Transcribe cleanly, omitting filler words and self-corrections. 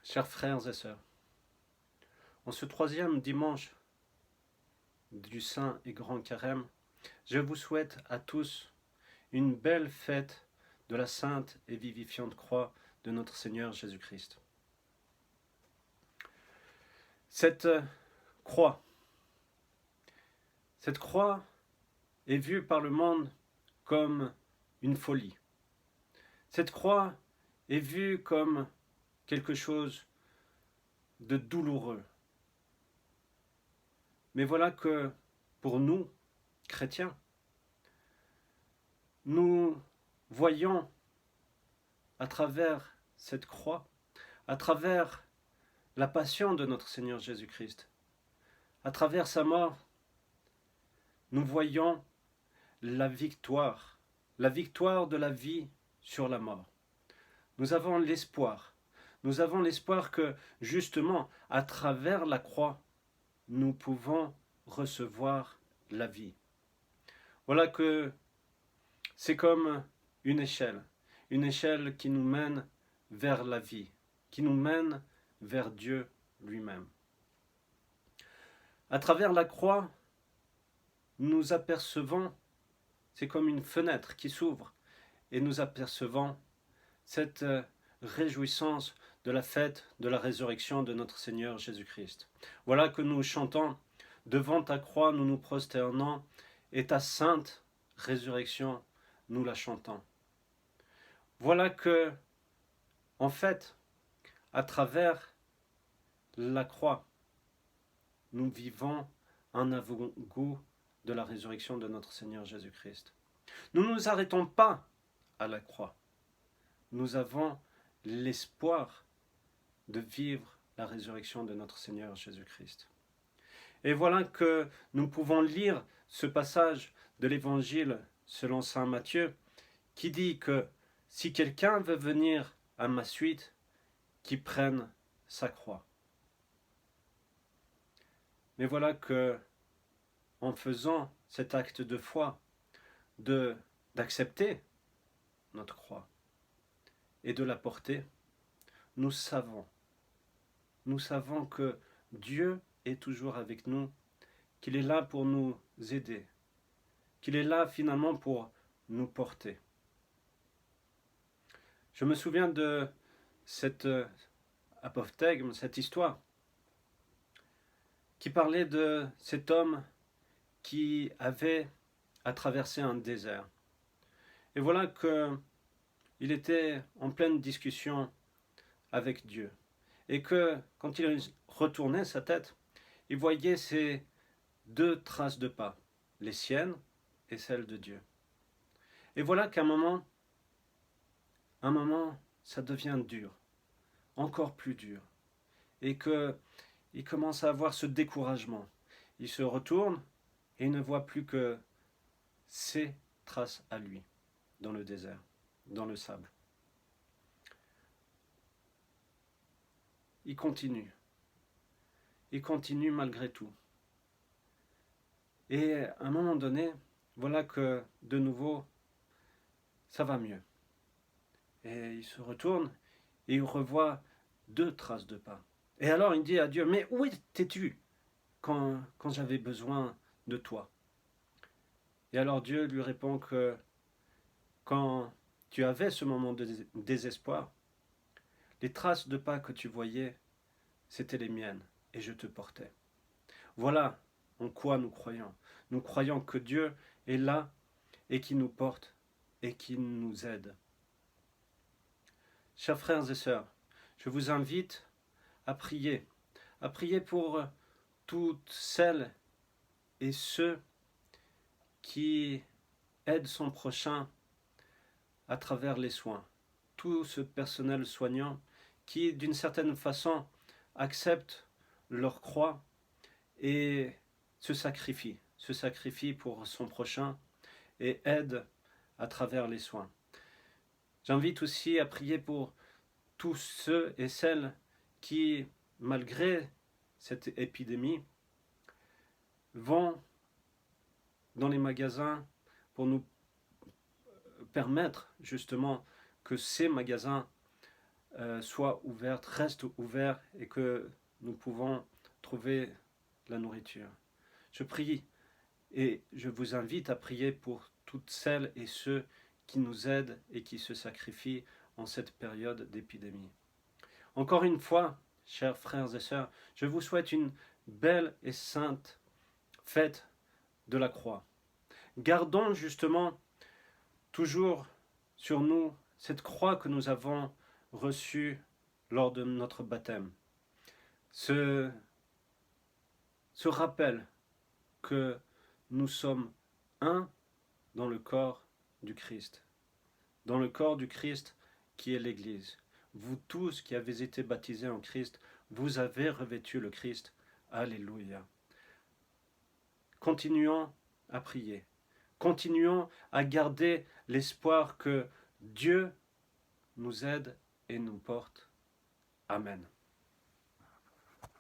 Chers frères et sœurs, en ce troisième dimanche du Saint et Grand Carême, je vous souhaite à tous une belle fête de la sainte et vivifiante croix de notre Seigneur Jésus-Christ. Cette croix est vue par le monde comme une folie. Cette croix est vue comme quelque chose de douloureux. Mais voilà que pour nous, chrétiens, nous voyons à travers cette croix, à travers la passion de notre Seigneur Jésus-Christ, à travers sa mort, nous voyons la victoire de la vie sur la mort. Nous avons l'espoir que justement, à travers la croix, nous pouvons recevoir la vie. Voilà que c'est comme une échelle qui nous mène vers la vie, qui nous mène vers Dieu lui-même. À travers la croix, nous apercevons, c'est comme une fenêtre qui s'ouvre, et nous apercevons cette réjouissance de la fête de la résurrection de notre Seigneur Jésus-Christ. Voilà que nous chantons « Devant ta croix, nous nous prosternons, et ta sainte résurrection, nous la chantons. » Voilà que, en fait, à travers la croix, nous vivons un avant-goût de la résurrection de notre Seigneur Jésus-Christ. Nous ne nous arrêtons pas à la croix. Nous avons l'espoir de vivre la résurrection de notre Seigneur Jésus-Christ. Et voilà que nous pouvons lire ce passage de l'Évangile selon saint Matthieu qui dit que si quelqu'un veut venir à ma suite, qu'il prenne sa croix. Mais voilà que, en faisant cet acte de foi, d'accepter notre croix et de la porter, nous savons que Dieu est toujours avec nous, qu'il est là pour nous aider, qu'il est là finalement pour nous porter. Je me souviens de cet apophthegme, cette histoire, qui parlait de cet homme qui avait à traverser un désert. Et voilà qu'il était en pleine discussion avec Dieu. Et que quand il retournait sa tête, il voyait ces deux traces de pas, les siennes et celles de Dieu. Et voilà qu'à un moment, ça devient dur, encore plus dur. Et qu'il commence à avoir ce découragement. Il se retourne et il ne voit plus que ses traces à lui, dans le désert, dans le sable. Il continue malgré tout. Et à un moment donné, voilà que de nouveau, ça va mieux. Et il se retourne et il revoit deux traces de pas. Et alors il dit à Dieu, mais où étais-tu quand j'avais besoin de toi? Et alors Dieu lui répond que quand tu avais ce moment de désespoir, les traces de pas que tu voyais, c'étaient les miennes, et je te portais. Voilà en quoi nous croyons. Nous croyons que Dieu est là, et qui nous porte, et qui nous aide. Chers frères et sœurs, je vous invite à prier pour toutes celles et ceux qui aident son prochain à travers les soins. Tout ce personnel soignant qui, d'une certaine façon, accepte leur croix et se sacrifie pour son prochain et aide à travers les soins. J'invite aussi à prier pour tous ceux et celles qui, malgré cette épidémie, vont dans les magasins pour nous permettre justement que ces magasins soit ouverte, reste ouvert et que nous pouvons trouver la nourriture. Je prie et je vous invite à prier pour toutes celles et ceux qui nous aident et qui se sacrifient en cette période d'épidémie. Encore une fois, chers frères et sœurs, je vous souhaite une belle et sainte fête de la croix. Gardons justement toujours sur nous cette croix que nous avons reçue lors de notre baptême. Ce rappel que nous sommes un dans le corps du Christ. Dans le corps du Christ qui est l'Église. Vous tous qui avez été baptisés en Christ, vous avez revêtu le Christ. Alléluia. Continuons à prier. Continuons à garder l'espoir que Dieu nous aide et nous porte. Amen.